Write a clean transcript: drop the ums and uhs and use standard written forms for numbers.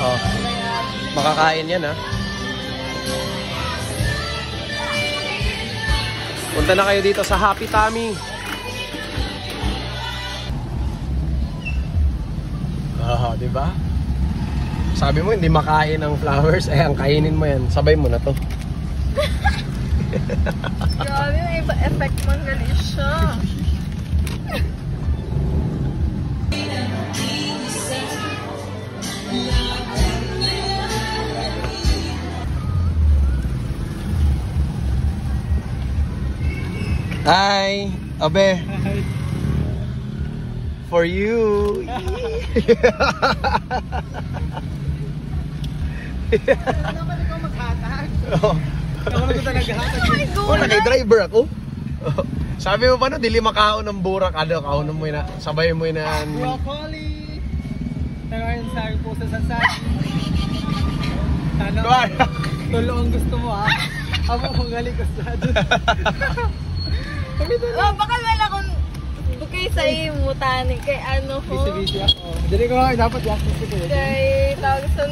Oh. Makakain yan, ha? Punta na kayo dito sa Happy Tummy. Diba? Sabi mo hindi makain ng flowers, eh ang kainin mo yan. Sabay mo na to. Grabe, may iba effect man galing siya. Hi, Abe. For you. Naman ikaw maghatag. Oh. Naman ito naghatag. Oh my God! Oh, nag-driver ako. Oh. Sabi mo pa no, dili makaon ng burak. Ano, kaunon mo na, sabay mo na. Broccoli. Tangayin sa po sa sasag. Ano? Tulo ang gusto mo ha. Amo kung galing ko sa dun. Oh, baka wala kung bukay sa imutani kay ano ho. Busy ako. Dili ko dapat yak ko. Kay tawag sa